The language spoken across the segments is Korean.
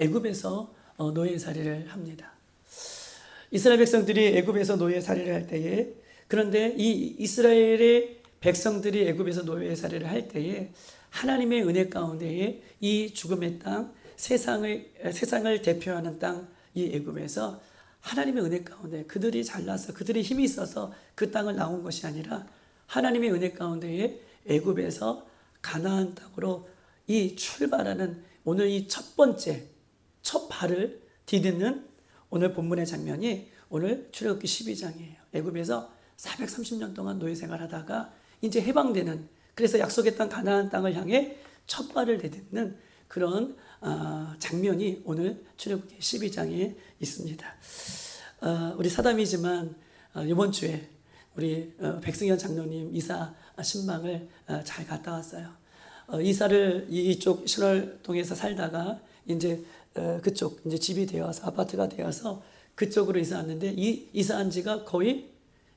애굽에서 노예살이를 합니다. 이스라엘 백성들이 애굽에서 노예살이를 할 때에, 그런데 이 이스라엘의 백성들이 애굽에서 노예살이를 할 때에 하나님의 은혜 가운데에 이 죽음의 땅, 세상을 대표하는 땅, 이 애굽에서 하나님의 은혜 가운데 그들이 잘나서 그들이 힘이 있어서 그 땅을 나온 것이 아니라 하나님의 은혜 가운데에 애굽에서 가나안 땅으로 이 출발하는 오늘 이 첫 번째 첫 발을 디디는 오늘 본문의 장면이 오늘 출애굽기 12장이에요. 애굽에서 430년 동안 노예 생활하다가 이제 해방되는, 그래서 약속의 땅 가나안 땅을 향해 첫 발을 내딛는 그런 장면이 오늘 출애굽기 12장에 있습니다. 우리 사담이지만 이번 주에 우리 백승현 장로님 이사 신방을 잘 갔다 왔어요. 이사를 이쪽 신월동에서 살다가 이제 그쪽 이제 집이 되어서 아파트가 되어서 그쪽으로 이사 왔는데, 이 이사한 지가 거의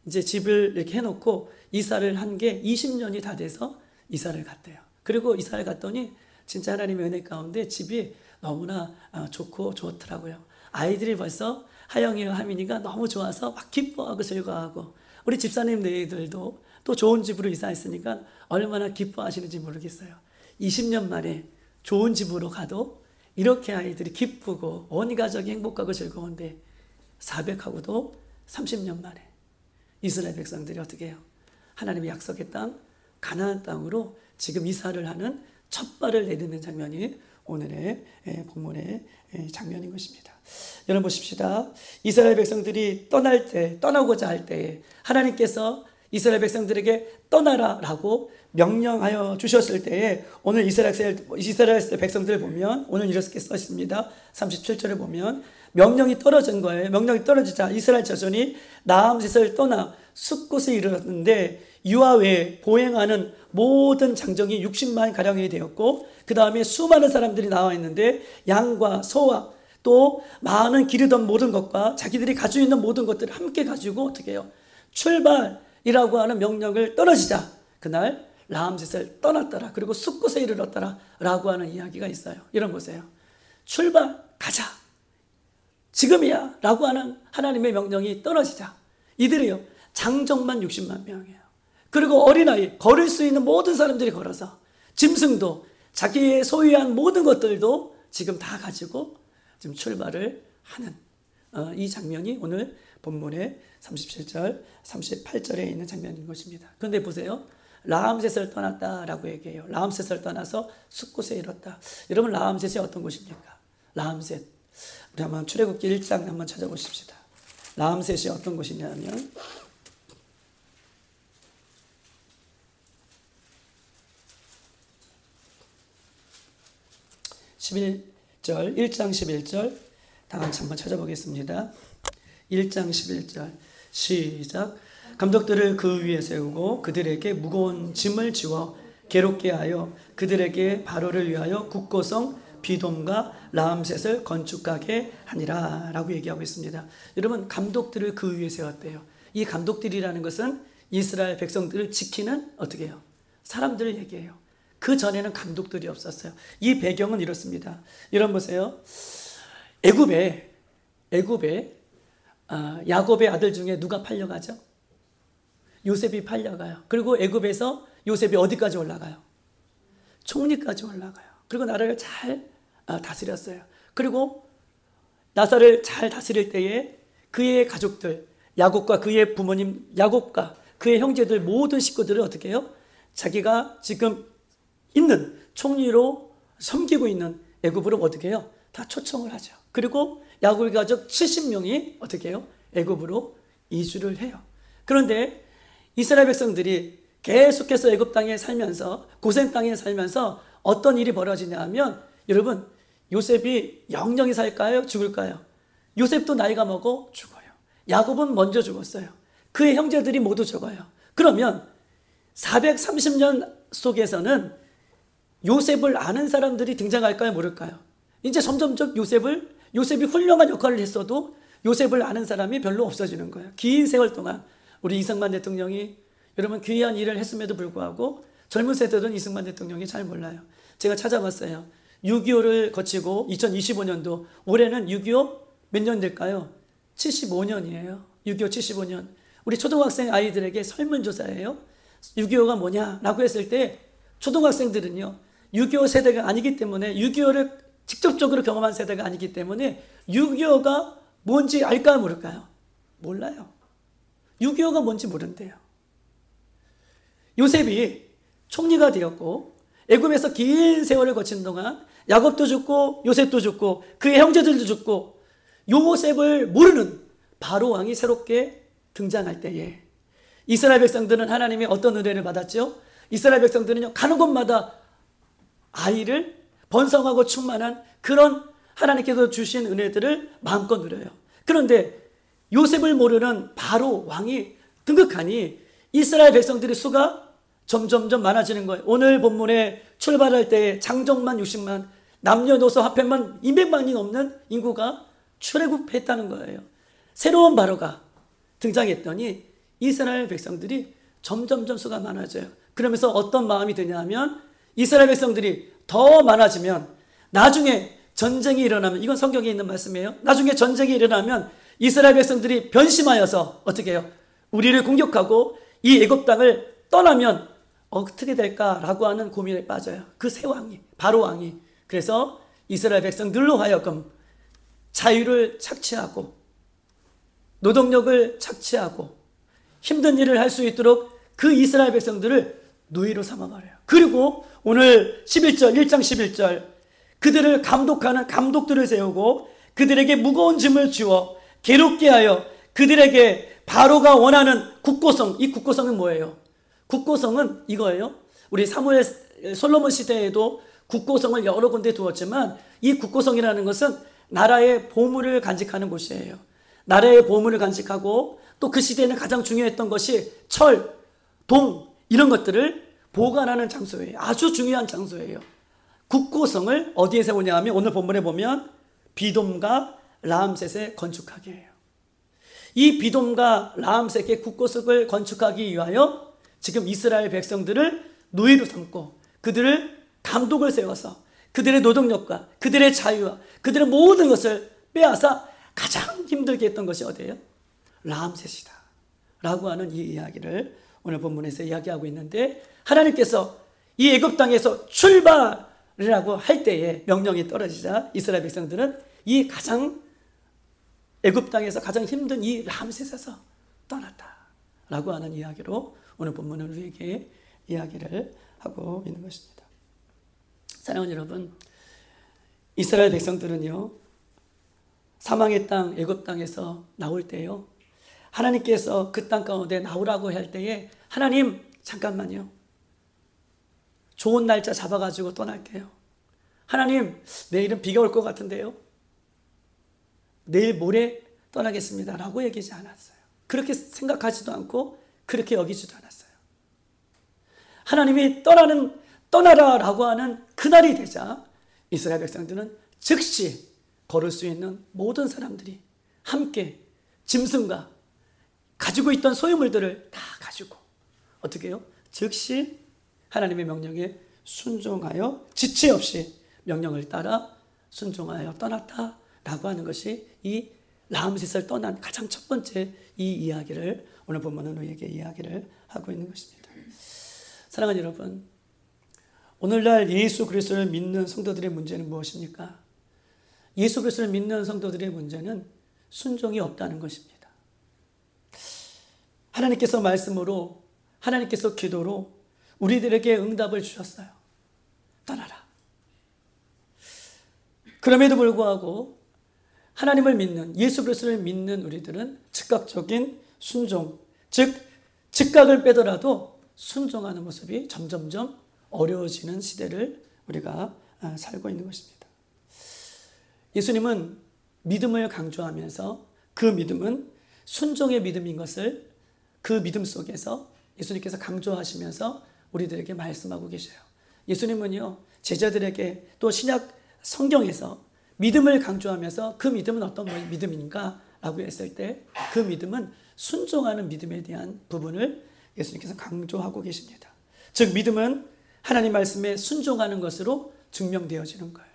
이제 집을 이렇게 해놓고 이사를 한 게 20년이 다 돼서 이사를 갔대요. 그리고 이사를 갔더니 진짜 하나님의 은혜 가운데 집이 너무나 좋고 좋더라고요. 아이들이 벌써 하영이와 하민이가 너무 좋아서 막 기뻐하고 즐거워하고, 우리 집사님 너희들도 또 좋은 집으로 이사했으니까 얼마나 기뻐하시는지 모르겠어요. 20년 만에 좋은 집으로 가도 이렇게 아이들이 기쁘고 온 가족이 행복하고 즐거운데, 400하고도 30년 만에 이스라엘 백성들이 어떻게 해요? 하나님의 약속의 땅 가나안 땅으로 지금 이사를 하는 첫 발을 내딛는 장면이 오늘의 본문의 장면인 것입니다. 여러분 보십시다. 이스라엘 백성들이 떠나고자 할 때에 하나님께서 이스라엘 백성들에게 떠나라라고 명령하여 주셨을 때에 오늘 이스라엘 백성들을 보면 오늘 이렇게 써 있습니다. 37절에 보면 명령이 떨어진 거예요. 명령이 떨어지자 이스라엘 자손이 라암셋을 떠나 숫곳에 이르렀는데 유아 외에 보행하는 모든 장정이 60만 가량이 되었고, 그 다음에 수많은 사람들이 나와 있는데 양과 소와 또 많은 기르던 모든 것과 자기들이 가지고 있는 모든 것들을 함께 가지고 어떻게 해요? 출발이라고 하는 명령을 떨어지자 그날 라암셋을 떠났더라. 그리고 숫곳에 이르렀더라 라고 하는 이야기가 있어요. 이런 보세요. 출발, 가자, 지금이야 라고 하는 하나님의 명령이 떨어지자 이들이요 장정만 60만 명이에요. 그리고 어린아이, 걸을 수 있는 모든 사람들이 걸어서 짐승도 자기의 소유한 모든 것들도 지금 다 가지고 지금 출발을 하는 이 장면이 오늘 본문의 37절, 38절에 있는 장면인 것입니다. 그런데 보세요. 라암셋을 떠났다라고 얘기해요. 라암셋을 떠나서 숫곳에 이뤘다. 여러분 라암셋이 어떤 곳입니까? 라암셋. 우리 한번 출애굽기 1장 한번 찾아보십시다. 라암셋이 어떤 곳이냐면 11절, 1장 11절 다 같이 한번 찾아보겠습니다. 1장 11절 시작. 감독들을 그 위에 세우고 그들에게 무거운 짐을 지워 괴롭게 하여 그들에게 바로를 위하여 국고성 비돔과 라암셋을 건축하게 하니라 라고 얘기하고 있습니다. 여러분 감독들을 그 위에 세웠대요. 이 감독들이라는 것은 이스라엘 백성들을 지키는 어떻게 해요? 사람들을 얘기해요. 그 전에는 감독들이 없었어요. 이 배경은 이렇습니다. 여러분 보세요. 애굽에 야곱의 아들 중에 누가 팔려가죠? 요셉이 팔려가요. 그리고 애굽에서 요셉이 어디까지 올라가요? 총리까지 올라가요. 그리고 나라를 잘 다스렸어요. 그리고 나사를 잘 다스릴 때에 그의 가족들, 야곱과 그의 부모님, 야곱과 그의 형제들 모든 식구들을 어떻게 해요? 자기가 지금 있는 총리로 섬기고 있는 애굽으로 어떻게 해요? 다 초청을 하죠. 그리고 야곱의 가족 70명이 어떻게 해요? 애굽으로 이주를 해요. 그런데 이스라엘 백성들이 계속해서 애굽 땅에 살면서 고생 땅에 살면서 어떤 일이 벌어지냐 하면 여러분 요셉이 영영히 살까요? 죽을까요? 요셉도 나이가 먹어 죽어요. 야곱은 먼저 죽었어요. 그의 형제들이 모두 죽어요. 그러면 430년 속에서는 요셉을 아는 사람들이 등장할까요? 모를까요? 이제 점점점 요셉이 훌륭한 역할을 했어도 요셉을 아는 사람이 별로 없어지는 거예요. 긴 세월 동안 우리 이승만 대통령이 여러분 귀한 일을 했음에도 불구하고 젊은 세대들은 이승만 대통령이 잘 몰라요. 제가 찾아봤어요. 6.25를 거치고 2025년도 올해는 6.25 몇 년 될까요? 75년이에요. 6.25 75년. 우리 초등학생 아이들에게 설문조사예요. 6.25가 뭐냐라고 했을 때 초등학생들은요. 6.25 세대가 아니기 때문에 6.25를 직접적으로 경험한 세대가 아니기 때문에 6.25가 뭔지 알까요? 모를까요? 몰라요. 6.25가 뭔지 모른대요. 요셉이 총리가 되었고 애굽에서 긴 세월을 거친 동안 야곱도 죽고 요셉도 죽고 그의 형제들도 죽고 요셉을 모르는 바로 왕이 새롭게 등장할 때에 이스라엘 백성들은 하나님의 어떤 은혜를 받았죠? 이스라엘 백성들은요 가는 곳마다 아이를 번성하고 충만한 그런 하나님께서 주신 은혜들을 마음껏 누려요. 그런데 요셉을 모르는 바로 왕이 등극하니 이스라엘 백성들의 수가 점점점 많아지는 거예요. 오늘 본문에 출발할 때 장정만 60만, 남녀노소 합해만 200만이 넘는 인구가 출애굽했다는 거예요. 새로운 바로가 등장했더니 이스라엘 백성들이 점점점 수가 많아져요. 그러면서 어떤 마음이 드냐면 이스라엘 백성들이 더 많아지면 나중에 전쟁이 일어나면, 이건 성경에 있는 말씀이에요. 나중에 전쟁이 일어나면 이스라엘 백성들이 변심하여서 어떻게 해요? 우리를 공격하고 이 애굽 땅을 떠나면 어떻게 될까라고 하는 고민에 빠져요. 그 새 왕이, 바로 왕이. 그래서 이스라엘 백성들로 하여금 자유를 착취하고 노동력을 착취하고 힘든 일을 할 수 있도록 그 이스라엘 백성들을 노예로 삼아버려요. 그리고 오늘 11절, 1장 11절 그들을 감독하는 감독들을 세우고 그들에게 무거운 짐을 주어 괴롭게 하여 그들에게 바로가 원하는 국고성, 이 국고성은 뭐예요? 국고성은 이거예요. 우리 사무엘 솔로몬 시대에도 국고성을 여러 군데 두었지만 이 국고성이라는 것은 나라의 보물을 간직하는 곳이에요. 나라의 보물을 간직하고 또 그 시대에는 가장 중요했던 것이 철, 동 이런 것들을 보관하는 장소예요. 아주 중요한 장소예요. 국고성을 어디에 세우냐 하면 오늘 본문에 보면 비돔과 라암셋에 건축하게 해요. 이 비돔과 라암셋의 국고성을 건축하기 위하여 지금 이스라엘 백성들을 노예로 삼고 그들을 감독을 세워서 그들의 노동력과 그들의 자유와 그들의 모든 것을 빼앗아 가장 힘들게 했던 것이 어디예요? 라암셋이다 라고 하는 이 이야기를 오늘 본문에서 이야기하고 있는데 하나님께서 이 애굽 땅에서 출발이라고 할 때에 명령이 떨어지자 이스라엘 백성들은 이 가장 애굽 땅에서 가장 힘든 이 라암셋에서 떠났다라고 하는 이야기로 오늘 본문은 우리에게 이야기를 하고 있는 것입니다. 사랑하는 여러분, 이스라엘 백성들은요 사망의 땅 애굽 땅에서 나올 때요 하나님께서 그 땅 가운데 나오라고 할 때에 하나님 잠깐만요 좋은 날짜 잡아가지고 떠날게요. 하나님 내일은 비가 올 것 같은데요 내일 모레 떠나겠습니다 라고 얘기하지 않았어요. 그렇게 생각하지도 않고 그렇게 여기지도 않았어요. 하나님이 떠나라 라고 하는 그날이 되자 이스라엘 백성들은 즉시 걸을 수 있는 모든 사람들이 함께 짐승과 가지고 있던 소유물들을 다 가지고 어떻게 해요? 즉시 하나님의 명령에 순종하여 지체 없이 명령을 따라 순종하여 떠났다라고 하는 것이 이 라암셋을 떠난 가장 첫 번째 이 이야기를 오늘 본문은 우리에게 이야기를 하고 있는 것입니다. 사랑하는 여러분, 오늘날 예수 그리스도를 믿는 성도들의 문제는 무엇입니까? 예수 그리스도를 믿는 성도들의 문제는 순종이 없다는 것입니다. 하나님께서 말씀으로 하나님께서 기도로 우리들에게 응답을 주셨어요. 떠나라. 그럼에도 불구하고 하나님을 믿는 예수 그리스도를 믿는 우리들은 즉각적인 순종, 즉 즉각을 빼더라도 순종하는 모습이 점점점 어려워지는 시대를 우리가 살고 있는 것입니다. 예수님은 믿음을 강조하면서 그 믿음은 순종의 믿음인 것을 그 믿음 속에서 예수님께서 강조하시면서 우리들에게 말씀하고 계셔요. 예수님은요 제자들에게 또 신약 성경에서 믿음을 강조하면서 그 믿음은 어떤 믿음인가 라고 했을 때 그 믿음은 순종하는 믿음에 대한 부분을 예수님께서 강조하고 계십니다. 즉 믿음은 하나님 말씀에 순종하는 것으로 증명되어지는 거예요.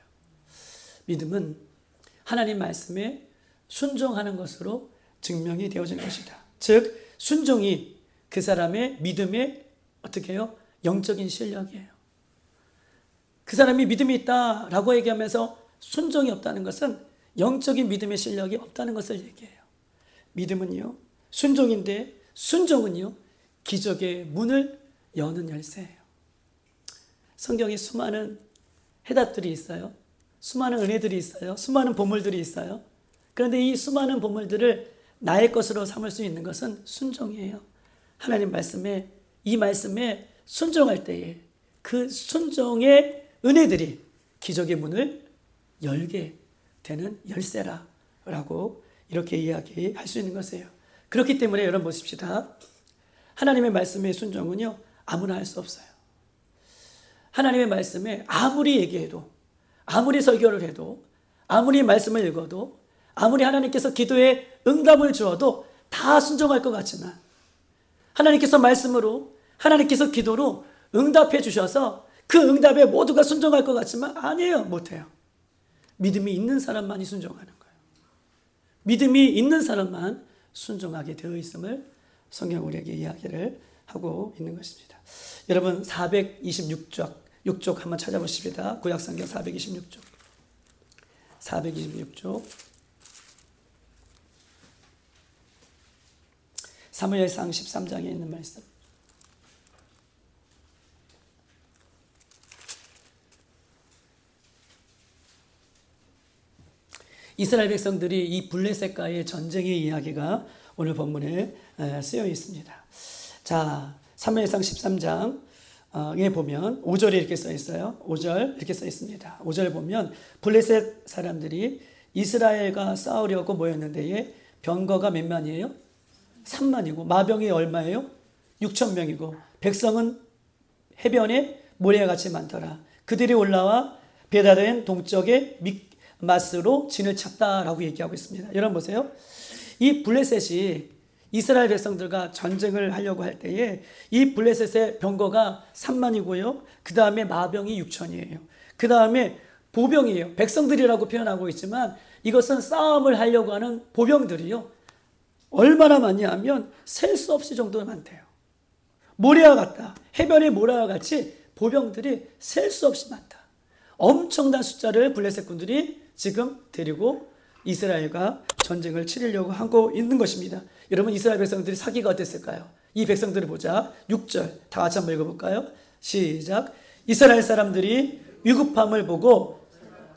믿음은 하나님 말씀에 순종하는 것으로 증명이 되어진 것이다. 즉 순종이 그 사람의 믿음의 어떻게 해요? 영적인 실력이에요. 그 사람이 믿음이 있다라고 얘기하면서 순종이 없다는 것은 영적인 믿음의 실력이 없다는 것을 얘기해요. 믿음은요, 순종인데 순종은요, 기적의 문을 여는 열쇠예요. 성경에 수많은 해답들이 있어요. 수많은 은혜들이 있어요. 수많은 보물들이 있어요. 그런데 이 수많은 보물들을 나의 것으로 삼을 수 있는 것은 순종이에요. 하나님 말씀에, 이 말씀에 순종할 때에 그 순종의 은혜들이 기적의 문을 열게 되는 열쇠라고 이렇게 이야기할 수 있는 것이에요. 그렇기 때문에 여러분 보십시다. 하나님의 말씀의 순종은요, 아무나 할 수 없어요. 하나님의 말씀에 아무리 얘기해도, 아무리 설교를 해도, 아무리 말씀을 읽어도, 아무리 하나님께서 기도에 응답을 주어도 다 순종할 것 같지만, 하나님께서 말씀으로, 하나님께서 기도로 응답해 주셔서 그 응답에 모두가 순종할 것 같지만 아니에요. 못해요. 믿음이 있는 사람만이 순종하는 거예요. 믿음이 있는 사람만 순종하게 되어 있음을 성경 우리에게 이야기를 하고 있는 것입니다. 여러분 426쪽 6쪽 한번 찾아보십니다. 구약성경 426쪽 426쪽 사무엘상 13장에 있는 말씀. 이스라엘 백성들이 이 블레셋과의 전쟁의 이야기가 오늘 본문에 쓰여 있습니다. 자, 사무엘상 13장에 보면 5절에 이렇게 써 있어요. 5절 이렇게 써 있습니다. 5절 보면 블레셋 사람들이 이스라엘과 싸우려고 모였는데 병거가 몇 만이에요? 3만이고 마병이 얼마예요? 6천 명이고 백성은 해변에 모래같이 많더라. 그들이 올라와 베다된 동쪽에 맛으로 진을 쳤다라고 얘기하고 있습니다. 여러분 보세요. 이 블레셋이 이스라엘 백성들과 전쟁을 하려고 할 때에 이 블레셋의 병거가 3만이고요. 그 다음에 마병이 6천이에요. 그 다음에 보병이에요. 백성들이라고 표현하고 있지만 이것은 싸움을 하려고 하는 보병들이요. 얼마나 많냐 하면 셀 수 없이 정도로 많대요. 모래와 같다. 해변의 모래와 같이 보병들이 셀 수 없이 많다. 엄청난 숫자를 블레셋 군들이 지금 데리고 이스라엘과 전쟁을 치르려고 하고 있는 것입니다. 여러분 이스라엘 백성들이 사기가 어땠을까요? 이 백성들을 보자. 6절 다 같이 한번 읽어볼까요? 시작. 이스라엘 사람들이 위급함을 보고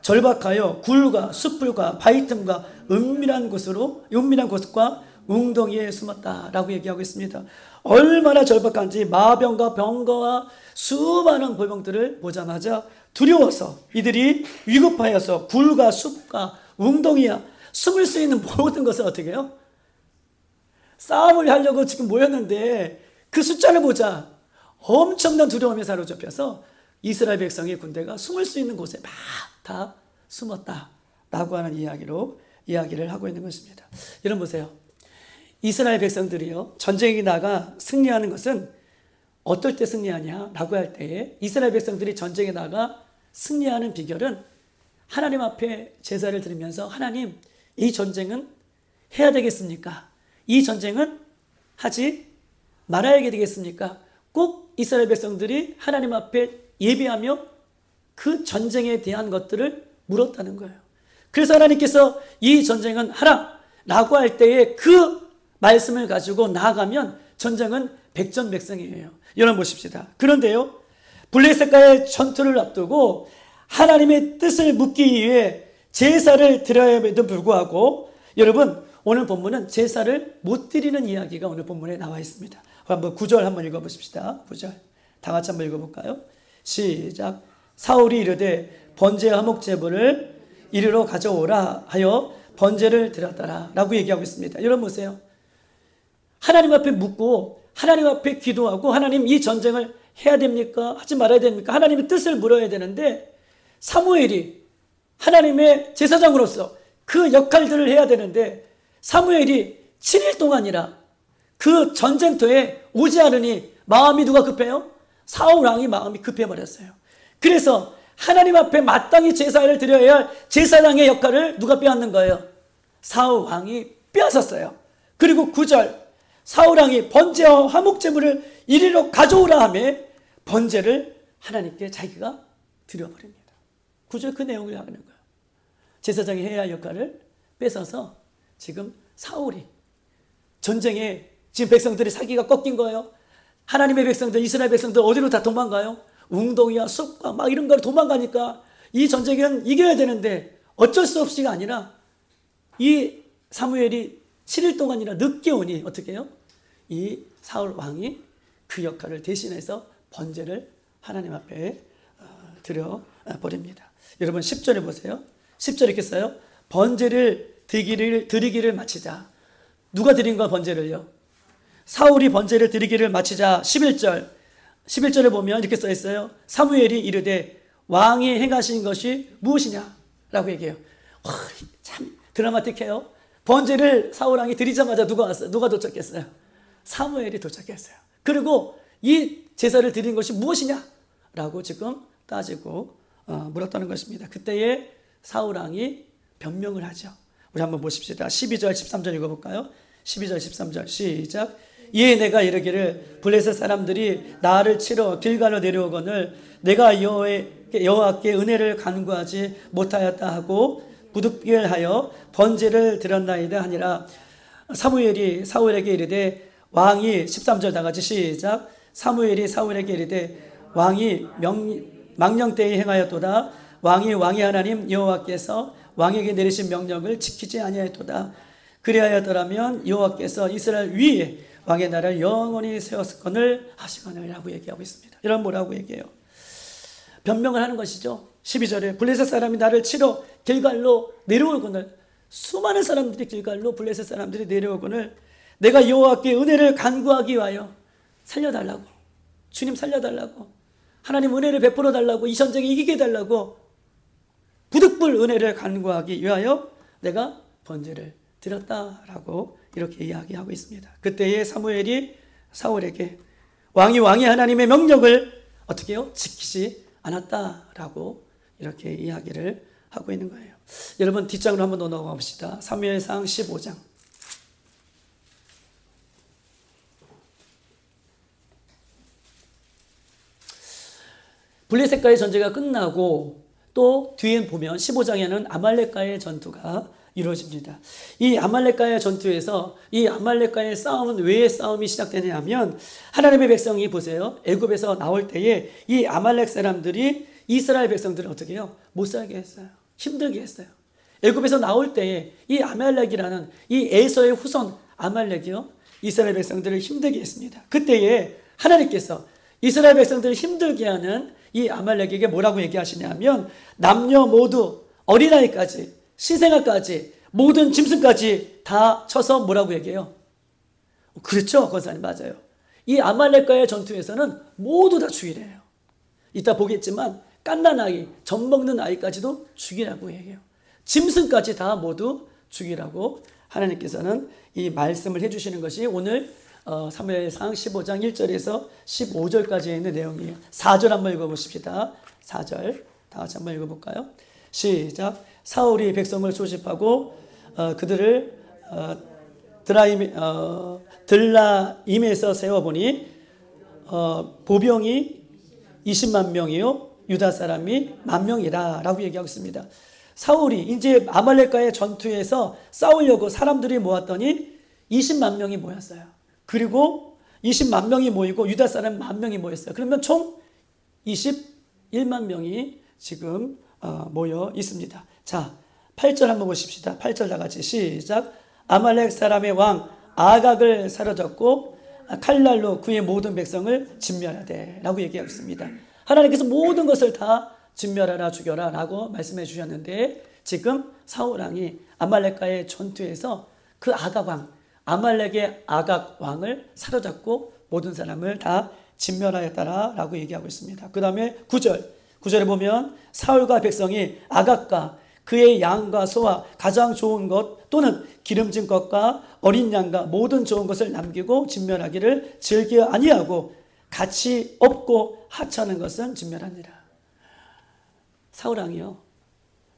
절박하여 굴과 숯불과 바위 틈과 은밀한 곳과 웅덩이에 숨었다라고 얘기하고 있습니다. 얼마나 절박한지 마병과 병거와 수많은 보병들을 보자마자 두려워서 이들이 위급하여서 굴과 숲과 웅덩이야 숨을 수 있는 모든 것을 어떻게 해요? 싸움을 하려고 지금 모였는데 그 숫자를 보자 엄청난 두려움에 사로잡혀서 이스라엘 백성의 군대가 숨을 수 있는 곳에 막 다 숨었다라고 하는 이야기를 하고 있는 것입니다. 여러분 보세요. 이스라엘 백성들이요 전쟁에 나가 승리하는 것은 어떨 때 승리하냐라고 할 때에 이스라엘 백성들이 전쟁에 나가 승리하는 비결은 하나님 앞에 제사를 드리면서 하나님 이 전쟁은 해야 되겠습니까? 이 전쟁은 하지 말아야 되겠습니까? 꼭 이스라엘 백성들이 하나님 앞에 예배하며 그 전쟁에 대한 것들을 물었다는 거예요. 그래서 하나님께서 이 전쟁은 하라라고 할 때에 그 말씀을 가지고 나아가면 전쟁은 백전백승이에요. 여러분 보십시다. 그런데요 블레셋과의 전투를 앞두고 하나님의 뜻을 묻기 위해 제사를 드려야 함에도 불구하고 여러분 오늘 본문은 제사를 못 드리는 이야기가 오늘 본문에 나와 있습니다. 한번 9절 한번 읽어보십시다. 9절 다 같이 한번 읽어볼까요? 시작. 사울이 이르되 번제 화목 제물을 이리로 가져오라 하여 번제를 드렸더라 라고 얘기하고 있습니다. 여러분 보세요. 하나님 앞에 묻고 하나님 앞에 기도하고 하나님 이 전쟁을 해야 됩니까? 하지 말아야 됩니까? 하나님의 뜻을 물어야 되는데 사무엘이 하나님의 제사장으로서 그 역할들을 해야 되는데 사무엘이 7일 동안이라 그 전쟁터에 오지 않으니 마음이 누가 급해요? 사울 왕이 마음이 급해버렸어요. 그래서 하나님 앞에 마땅히 제사를 드려야 할 제사장의 역할을 누가 빼앗는 거예요? 사울 왕이 빼앗았어요. 그리고 9절, 사울 왕이 번제와 화목제물을 이리로 가져오라 하며 번제를 하나님께 자기가 드려버립니다. 9절 그 내용을 하는 거예요. 제사장이 해야 할 역할을 뺏어서 지금 사울이 전쟁에 지금 백성들이 사기가 꺾인 거예요. 하나님의 백성들, 이스라엘 백성들 어디로 다 도망가요? 웅덩이와 숲과 막 이런 걸 도망가니까 이 전쟁은 이겨야 되는데 어쩔 수 없이가 아니라 이 사무엘이 7일 동안이나 늦게 오니 어떻게 해요? 이 사울 왕이 그 역할을 대신해서 번제를 하나님 앞에 드려버립니다. 여러분 10절에 보세요. 10절 이렇게 써요. 번제를 드리기를 마치자. 누가 드린 거 번제를요? 사울이 번제를 드리기를 마치자. 11절에 보면 이렇게 써 있어요. 사무엘이 이르되 왕이 행하신 것이 무엇이냐? 라고 얘기해요. 참 드라마틱해요. 번제를 사울 왕이 드리자마자 누가 왔어요? 누가 도착했어요? 사무엘이 도착했어요. 그리고 이 제사를 드린 것이 무엇이냐? 라고 지금 따지고 물었다는 것입니다. 그때에 사울 왕이 변명을 하죠. 우리 한번 보십시다. 12절 13절 읽어볼까요? 12절 13절 시작. 이에 내가 이르기를 블레셋 사람들이 나를 치러 길갈로 내려오거늘 내가 여호와께 은혜를 간구하지 못하였다 하고 부득이하여 번제를 드렸나이다 하니라. 사무엘이 사울에게 이르되 왕이 13절 다 같이 시작. 사무엘이 사울에게 이르되 왕이 망령 때에 행하였도다. 왕이 왕의 하나님 여호와께서 왕에게 내리신 명령을 지키지 아니하였도다. 그리하였더라면 여호와께서 이스라엘 위에 왕의 나라를 영원히 세웠거늘 하시거늘라고 얘기하고 있습니다. 이런 뭐라고 얘기해요? 변명을 하는 것이죠. 12절에 블레셋 사람이 나를 치러 길갈로 내려오거늘, 수많은 사람들이 길갈로 블레셋 사람들이 내려오거늘 내가 여호와께 은혜를 간구하기 위하여 살려달라고, 주님 살려달라고, 하나님 은혜를 베풀어 달라고, 이 전쟁에 이기게 해달라고 부득불 은혜를 간구하기 위하여 내가 번제를 드렸다라고 이렇게 이야기하고 있습니다. 그때에 사무엘이 사울에게 왕이 하나님의 명령을 어떻게 해요? 지키지 않았다라고 이렇게 이야기를 하고 있는 거예요. 여러분 뒷장으로 한번 더 넘어가 봅시다. 사무엘상 15장. 블레셋과의 전쟁이 끝나고 또 뒤에 보면 15장에는 아말렉과의 전투가 이루어집니다. 이 아말렉과의 전투에서 이 아말렉과의 싸움은 왜 싸움이 시작되냐면 하나님의 백성이 보세요. 애굽에서 나올 때에 이 아말렉 사람들이 이스라엘 백성들을 어떻게 해요? 못 살게 했어요. 힘들게 했어요. 애굽에서 나올 때에 이 아말렉이라는 이 에서의 후손 아말렉이요, 이스라엘 백성들을 힘들게 했습니다. 그때에 하나님께서 이스라엘 백성들을 힘들게 하는 이 아말렉에게 뭐라고 얘기하시냐면 남녀 모두 어린아이까지 신생아까지 모든 짐승까지 다 쳐서 뭐라고 얘기해요? 그렇죠, 권사님 맞아요. 이 아말렉과의 전투에서는 모두 다 죽이래요. 이따 보겠지만 갓난아이, 젖먹는 아이까지도 죽이라고 얘기해요. 짐승까지 다 모두 죽이라고 하나님께서는 이 말씀을 해주시는 것이 오늘 사무엘상 15장 1절에서 15절까지 있는 내용이에요. 4절 한번 읽어보십시다. 4절 다 같이 한번 읽어볼까요? 시작. 사울이 백성을 소집하고 그들을 들라임에서 세워보니 보병이 20만 명이요 유다 사람이 10,000명이라 라고 얘기하고 있습니다. 사울이 이제 아말렉과의 전투에서 싸우려고 사람들이 모았더니 20만 명이 모였어요. 그리고 20만 명이 모이고 유다 사람 10,000명이 모였어요. 그러면 총 21만 명이 지금 모여 있습니다. 자, 8절 한번 보십시다. 8절 다 같이 시작. 아말렉 사람의 왕 아각을 사로잡고 칼날로 그의 모든 백성을 진멸하되 라고 얘기하고 있습니다. 하나님께서 모든 것을 다 진멸하라 죽여라 라고 말씀해 주셨는데 지금 사울 왕이 아말렉과의 전투에서 그 아각 왕, 아말렉의 아각 왕을 사로잡고 모든 사람을 다 진멸하였다라 라고 얘기하고 있습니다. 그 다음에 9절에 보면 사울과 백성이 아각과 그의 양과 소와 가장 좋은 것 또는 기름진 것과 어린 양과 모든 좋은 것을 남기고 진멸하기를 즐겨 아니하고 가치 없고 하찮은 것은 진멸하니라. 사울 왕이요.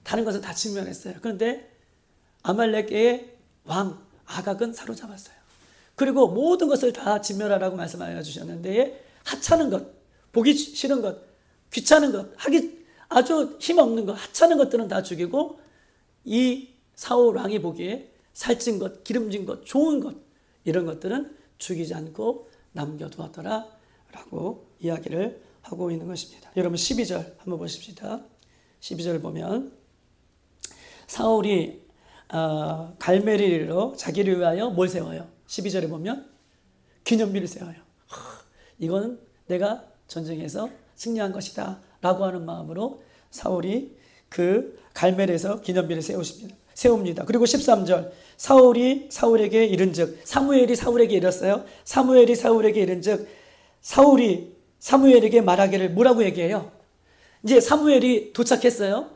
다른 것은 다 진멸했어요. 그런데 아말렉의 왕 아각은 사로잡았어요. 그리고 모든 것을 다 진멸하라고 말씀하여 주셨는데 하찮은 것, 보기 싫은 것, 귀찮은 것, 하기 아주 힘없는 것, 하찮은 것들은 다 죽이고 이 사울 왕이 보기에 살찐 것, 기름진 것, 좋은 것 이런 것들은 죽이지 않고 남겨두었더라 라고 이야기를 하고 있는 것입니다. 여러분 12절 한번 보십시다. 12절 보면 사울이 갈멜리로 자기를 위하여 뭘 세워요? 12절에 보면 기념비를 세워요. 이거는 내가 전쟁에서 승리한 것이다 라고 하는 마음으로 사울이 그 갈멜에서 기념비를 세웁니다. 그리고 13절 사울이 사울에게 이른즉 사무엘이 사울에게 이랬어요. 사무엘이 사울에게 이른즉 사울이 사무엘에게 말하기를 뭐라고 얘기해요? 이제 사무엘이 도착했어요.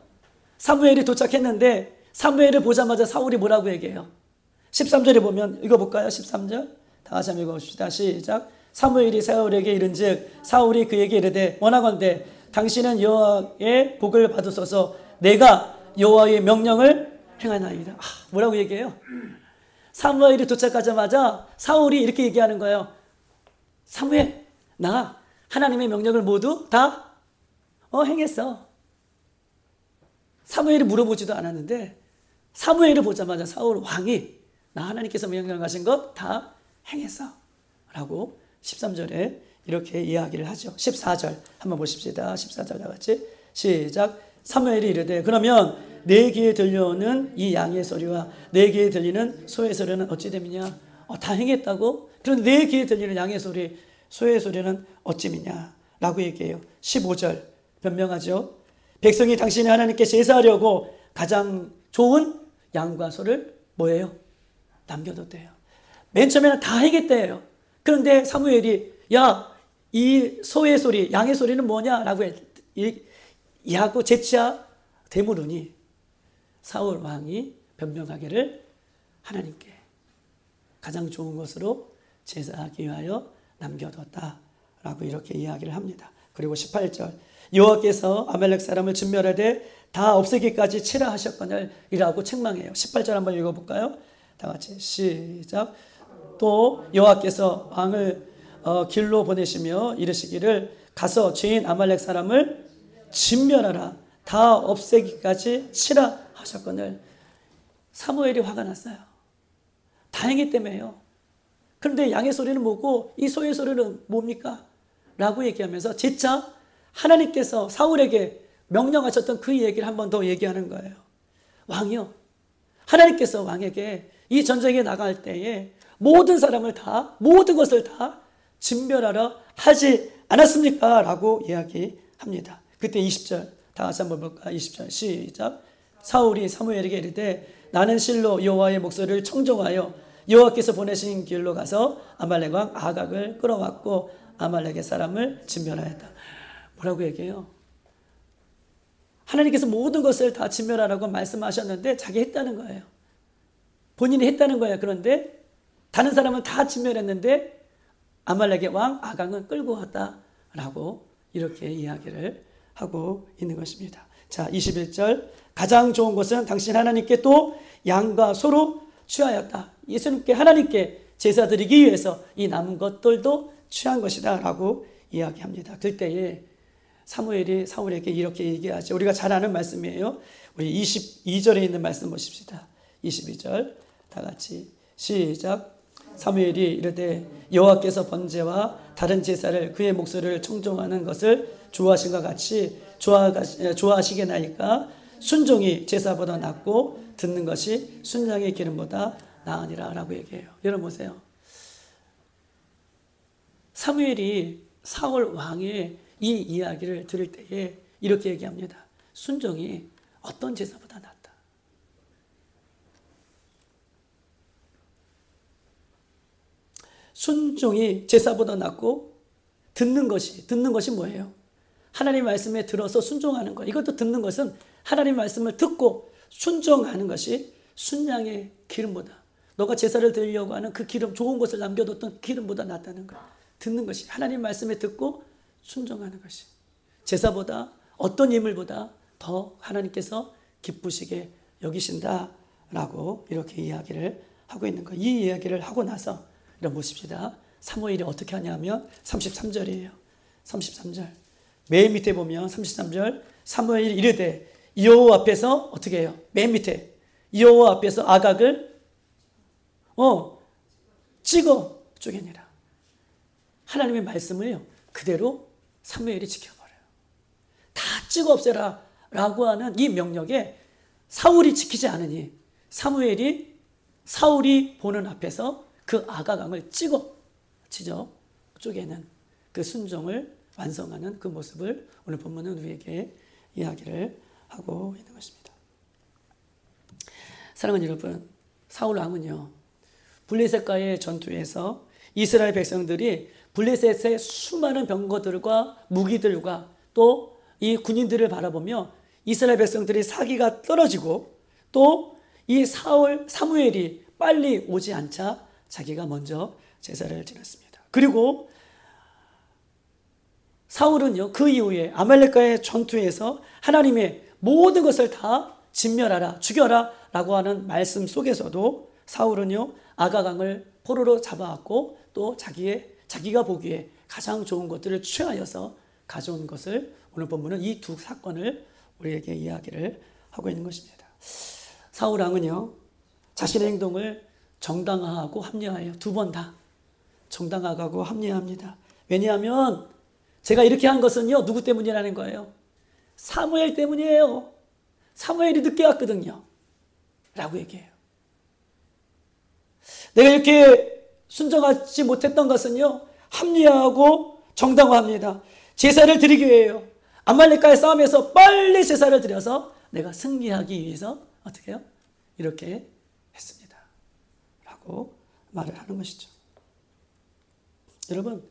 사무엘이 도착했는데 사무엘을 보자마자 사울이 뭐라고 얘기해요? 13절에 보면 읽어볼까요? 13절 다 같이 한번 읽어봅시다. 시작. 사무엘이 사울에게 이른즉 사울이 그에게 이르되 원하건대 당신은 여호와의 복을 받으소서 내가 여호와의 명령을 행하나이다. 뭐라고 얘기해요? 사무엘이 도착하자마자 사울이 이렇게 얘기하는 거예요. 사무엘 나 하나님의 명령을 모두 다 행했어. 사무엘이 물어보지도 않았는데 사무엘을 보자마자 사울 왕이 나 하나님께서 명령하신 것 다 행했어 라고 13절에 이렇게 이야기를 하죠. 14절 한번 보십시다. 14절 다 같이 시작. 사무엘이 이르되 그러면 내 귀에 들려오는 이 양의 소리와 내 귀에 들리는 소의 소리는 어찌 됨이냐? 다 행했다고? 그런데 내 귀에 들리는 양의 소리, 소의 소리는 어찌미냐? 라고 얘기해요. 15절 변명하죠. 백성이 당신이 하나님께 제사하려고 가장 좋은 양과 소를 뭐예요? 남겨뒀대요. 맨 처음에는 다 행했대요. 그런데 사무엘이 야, 이 소의 소리, 양의 소리는 뭐냐? 라고 이하고 재치야 되물으니 사울 왕이 변명하기를 하나님께 가장 좋은 것으로 제사하기 위하여 남겨뒀다 라고 이렇게 이야기를 합니다. 그리고 18절 여호와께서 아말렉 사람을 진멸하되 다 없애기까지 치라 하셨거늘 이라고 책망해요. 18절 한번 읽어볼까요? 다 같이 시작. 또 여호와께서 왕을 길로 보내시며 이르시기를 가서 죄인 아말렉 사람을 진멸하라 다 없애기까지 치라 하셨거늘. 사무엘이 화가 났어요. 다행히 때문에요. 그런데 양의 소리는 뭐고 이 소의 소리는 뭡니까? 라고 얘기하면서 재차 하나님께서 사울에게 명령하셨던 그 얘기를 한 번 더 얘기하는 거예요. 왕이요, 하나님께서 왕에게 이 전쟁에 나갈 때에 모든 사람을 다, 모든 것을 다 진멸하라 하지 않았습니까? 라고 이야기합니다. 그때 20절 다 같이 한번 볼까? 20절 시작. 사울이 사무엘에게 이르되 나는 실로 여호와의 목소리를 청종하여 여호와께서 보내신 길로 가서 아말렉 왕 아각을 끌어왔고 아말렉의 사람을 진멸하였다. 뭐라고 얘기해요? 하나님께서 모든 것을 다 진멸하라고 말씀하셨는데 자기 했다는 거예요. 본인이 했다는 거예요. 그런데 다른 사람은 다 진멸했는데 아말렉의 왕 아각은 끌고 왔다라고 이렇게 이야기를 하고 있는 것입니다. 자, 21절 가장 좋은 것은 당신 하나님께 또 양과 소로 취하였다. 예수님께 하나님께 제사 드리기 위해서 이 남은 것들도 취한 것이다 라고 이야기합니다. 그때에 사무엘이 사울에게 이렇게 얘기하죠. 우리가 잘 아는 말씀이에요. 우리 22절에 있는 말씀 보십시다. 22절 다 같이 시작. 사무엘이 이르되 여호와께서 번제와 다른 제사를 그의 목소리를 청종하는 것을 좋아하신 것 같이 좋아하시게나이까 순종이 제사보다 낫고 듣는 것이 순양의 기름보다 나으니라 라고 얘기해요. 여러분 보세요. 사무엘이 사울 왕의 이 이야기를 들을 때에 이렇게 얘기합니다. 순종이 어떤 제사보다 낫다. 순종이 제사보다 낫고 듣는 것이 뭐예요? 하나님 말씀에 들어서 순종하는 것. 이것도 듣는 것은 하나님 말씀을 듣고 순종하는 것이 순양의 기름보다, 너가 제사를 드리려고 하는 그 기름, 좋은 것을 남겨뒀던 기름보다 낫다는 거예요. 듣는 것이 하나님 말씀에 듣고 순종하는 것이 제사보다 어떤 예물보다 더 하나님께서 기쁘시게 여기신다라고 이렇게 이야기를 하고 있는 거예요. 이 이야기를 하고 나서 이런 보십시다. 사무엘이 어떻게 하냐면 33절이에요. 33절. 맨 밑에 보면 33절 사무엘이 이르되 여호와 앞에서 어떻게 해요? 맨 밑에 여호와 앞에서 아각을 찍어 쪼개니라. 하나님의 말씀을요 그대로 사무엘이 지켜버려요. 다 찍어 없애라 라고 하는 이 명령에 사울이 지키지 않으니 사울이 보는 앞에서 그 아가강을 찢어 쪼개는 그 순종을 완성하는 그 모습을 오늘 본문은 우리에게 이야기를 하고 있는 것입니다. 사랑하는 여러분, 사울 왕은요 블레셋과의 전투에서 이스라엘 백성들이 블레셋의 수많은 병거들과 무기들과 또 이 군인들을 바라보며 이스라엘 백성들이 사기가 떨어지고 또 이 사무엘이 빨리 오지 않자 자기가 먼저 제사를 지냈습니다. 그리고 사울은요 그 이후에 아말렉과의 전투에서 하나님의 모든 것을 다 진멸하라 죽여라 라고 하는 말씀 속에서도 사울은요 아가강을 포로로 잡아왔고 또 자기가 보기에 가장 좋은 것들을 취하여서 가져온 것을 오늘 본문은 이 두 사건을 우리에게 이야기를 하고 있는 것입니다. 사울 왕은요 자신의 행동을 정당화하고 합리화해요. 두 번 다 정당화하고 합리화합니다. 왜냐하면 제가 이렇게 한 것은요 누구 때문이라는 거예요? 사무엘 때문이에요. 사무엘이 늦게 왔거든요 라고 얘기해요. 내가 이렇게 순종하지 못했던 것은요 합리화하고 정당화합니다. 제사를 드리기 위해요. 아말렉과의 싸움에서 빨리 제사를 드려서 내가 승리하기 위해서 어떻게 해요? 이렇게 했습니다 라고 말을 하는 것이죠. 여러분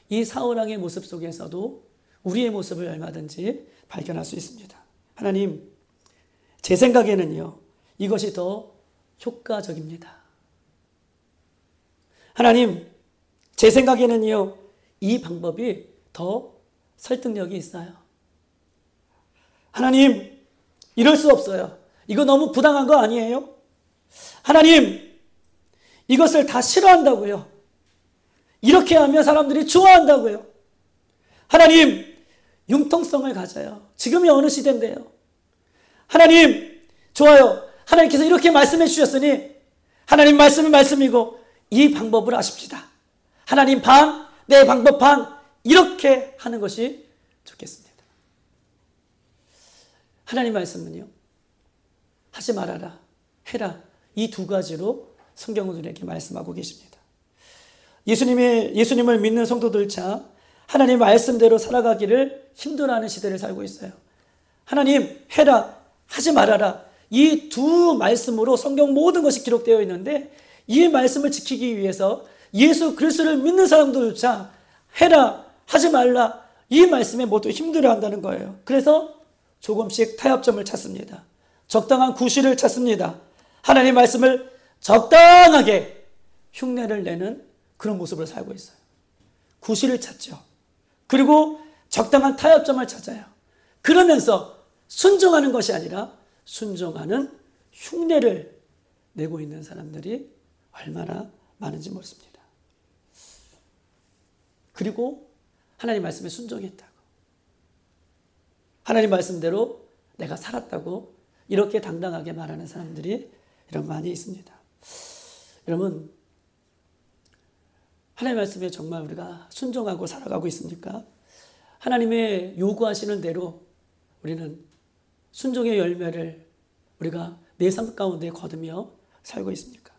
이 사울왕의 모습 속에서도 우리의 모습을 얼마든지 발견할 수 있습니다. 하나님, 제 생각에는요 이것이 더 효과적입니다. 하나님, 제 생각에는요 이 방법이 더 설득력이 있어요. 하나님, 이럴 수 없어요. 이거 너무 부당한 거 아니에요? 하나님, 이것을 다 싫어한다고요. 이렇게 하면 사람들이 좋아한다고요. 하나님, 융통성을 가져요. 지금이 어느 시대인데요. 하나님, 좋아요. 하나님께서 이렇게 말씀해 주셨으니 하나님 말씀은 말씀이고 이 방법을 아십시다. 하나님 반, 내 방법 반, 이렇게 하는 것이 좋겠습니다. 하나님 말씀은요 하지 말아라, 해라, 이 두 가지로 성경은 우리에게 말씀하고 계십니다. 예수님을 믿는 성도들차 하나님 말씀대로 살아가기를 힘들어하는 시대를 살고 있어요. 하나님 해라, 하지 말아라, 이 두 말씀으로 성경 모든 것이 기록되어 있는데 이 말씀을 지키기 위해서 예수 그리스도를 믿는 사람들조차 해라, 하지 말라, 이 말씀에 모두 힘들어한다는 거예요. 그래서 조금씩 타협점을 찾습니다. 적당한 구실을 찾습니다. 하나님 말씀을 적당하게 흉내를 내는 그런 모습을 살고 있어요. 구실을 찾죠. 그리고 적당한 타협점을 찾아요. 그러면서 순종하는 것이 아니라 순종하는 흉내를 내고 있는 사람들이 얼마나 많은지 모릅니다. 그리고 하나님 말씀에 순종했다고, 하나님 말씀대로 내가 살았다고 이렇게 당당하게 말하는 사람들이 이런 많이 있습니다. 여러분, 하나님 말씀에 정말 우리가 순종하고 살아가고 있습니까? 하나님의 요구하시는 대로 우리는 순종의 열매를 우리가 내 삶 가운데 거두며 살고 있습니까?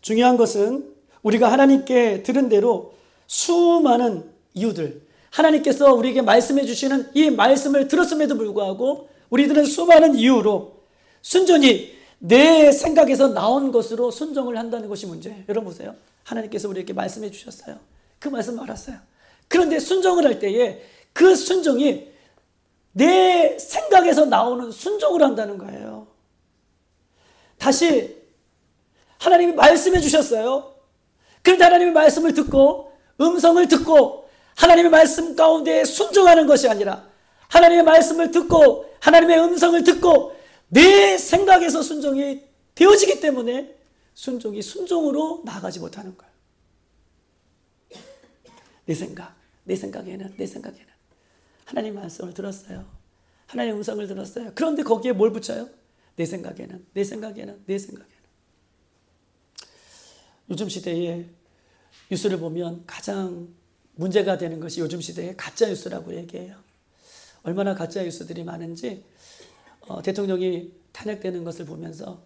중요한 것은 우리가 하나님께 들은 대로 수많은 이유들, 하나님께서 우리에게 말씀해 주시는 이 말씀을 들었음에도 불구하고 우리들은 수많은 이유로 순전히 내 생각에서 나온 것으로 순종을 한다는 것이 문제예요. 여러분 보세요. 하나님께서 우리에게 말씀해 주셨어요. 그 말씀 알았어요. 그런데 순종을 할 때에 그 순종이 내 생각에서 나오는 순종을 한다는 거예요. 다시 하나님이 말씀해 주셨어요. 그런데 하나님의 말씀을 듣고 음성을 듣고 하나님의 말씀 가운데 순종하는 것이 아니라 하나님의 말씀을 듣고 하나님의 음성을 듣고 내 생각에서 순종이 되어지기 때문에 순종으로 나아가지 못하는 거예요. 내 생각에는 하나님 말씀을 들었어요. 하나님의 음성을 들었어요. 그런데 거기에 뭘 붙여요? 내 생각에는. 요즘 시대에 뉴스를 보면 가장 문제가 되는 것이 요즘 시대의 가짜 뉴스라고 얘기해요. 얼마나 가짜 뉴스들이 많은지 대통령이 탄핵되는 것을 보면서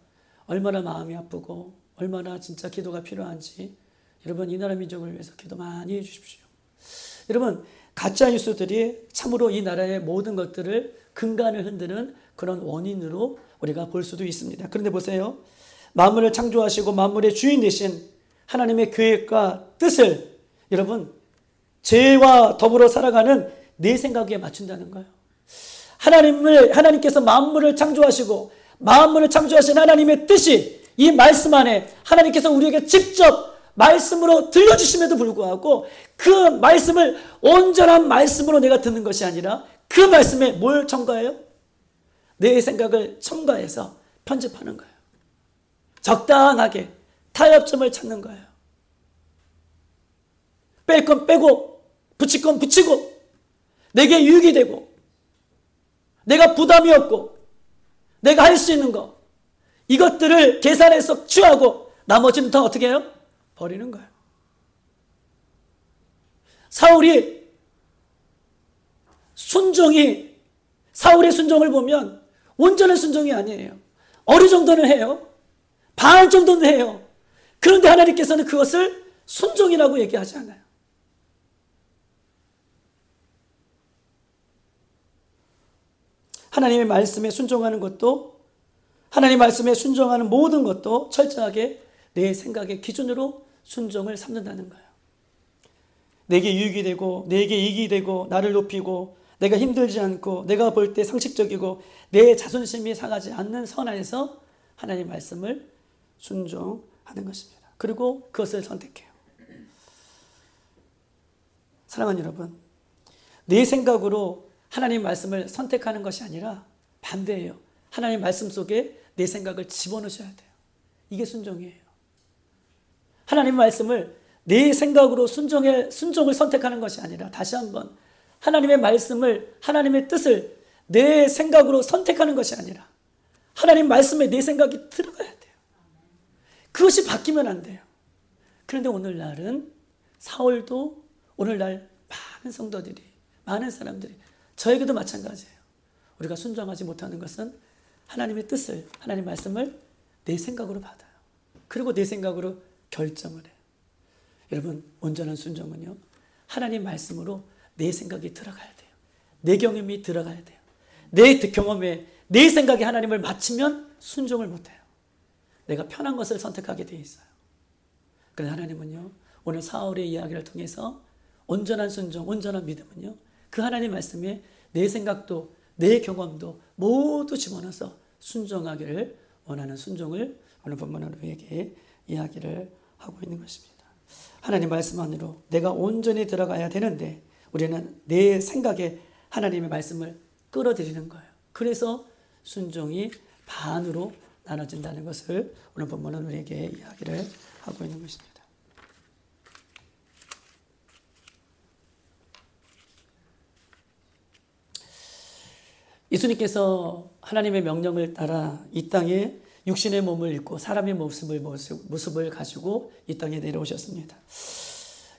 얼마나 마음이 아프고 얼마나 진짜 기도가 필요한지 여러분 이 나라 민족을 위해서 기도 많이 해주십시오. 여러분 가짜 뉴스들이 참으로 이 나라의 모든 것들을 근간을 흔드는 그런 원인으로 우리가 볼 수도 있습니다. 그런데 보세요. 만물을 창조하시고 만물의 주인 되신 하나님의 계획과 뜻을 여러분 죄와 더불어 살아가는 내 생각에 맞춘다는 거예요. 하나님께서 만물을 창조하시고 만물을 창조하신 하나님의 뜻이 이 말씀 안에 하나님께서 우리에게 직접 말씀으로 들려주심에도 불구하고 그 말씀을 온전한 말씀으로 내가 듣는 것이 아니라 그 말씀에 뭘 첨가해요? 내 생각을 첨가해서 편집하는 거예요. 적당하게 타협점을 찾는 거예요. 뺄 건 빼고 붙일 건 붙이고 내게 유익이 되고 내가 부담이 없고 내가 할 수 있는 거 이것들을 계산해서 취하고 나머지는 다 어떻게 해요? 버리는 거예요. 사울의 순종을 보면 온전한 순종이 아니에요. 어느 정도는 해요. 반 정도는 해요. 그런데 하나님께서는 그것을 순종이라고 얘기하지 않아요. 하나님의 말씀에 순종하는 것도 하나님의 말씀에 순종하는 모든 것도 철저하게 내 생각의 기준으로 순종을 삼는다는 거예요. 내게 유익이 되고 내게 이익이 되고 나를 높이고 내가 힘들지 않고 내가 볼 때 상식적이고 내 자존심이 상하지 않는 선안에서 하나님의 말씀을 순종하는 것입니다. 그리고 그것을 선택해요. 사랑하는 여러분, 내 생각으로 하나님 말씀을 선택하는 것이 아니라 반대예요. 하나님 말씀 속에 내 생각을 집어넣으셔야 돼요. 이게 순종이에요. 하나님 말씀을 내 생각으로 순종을 선택하는 것이 아니라 다시 한번 하나님의 말씀을 하나님의 뜻을 내 생각으로 선택하는 것이 아니라 하나님 말씀에 내 생각이 들어가야 돼요. 그것이 바뀌면 안 돼요. 그런데 오늘날은 사울도 오늘날 많은 성도들이 많은 사람들이 저에게도 마찬가지예요. 우리가 순종하지 못하는 것은 하나님의 뜻을 하나님의 말씀을 내 생각으로 받아요. 그리고 내 생각으로 결정을 해요. 여러분 온전한 순종은요 하나님 말씀으로 내 생각이 들어가야 돼요. 내 경험이 들어가야 돼요. 내 경험에 내 생각이 하나님을 맞추면 순종을 못해요. 내가 편한 것을 선택하게 돼 있어요. 그런데 하나님은요 오늘 사울의 이야기를 통해서 온전한 순종, 온전한 믿음은요 그 하나님 말씀에 내 생각도 내 경험도 모두 집어넣어서 순종하기를 원하는 순종을 오늘 본문으로 우리에게 이야기를 하고 있는 것입니다. 하나님 말씀 안으로 내가 온전히 들어가야 되는데 우리는 내 생각에 하나님의 말씀을 끌어들이는 거예요. 그래서 순종이 반으로 나눠진다는 것을 오늘 본문은 우리에게 이야기를 하고 있는 것입니다. 예수님께서 하나님의 명령을 따라 이 땅에 육신의 몸을 입고 사람의 모습을 가지고 이 땅에 내려오셨습니다.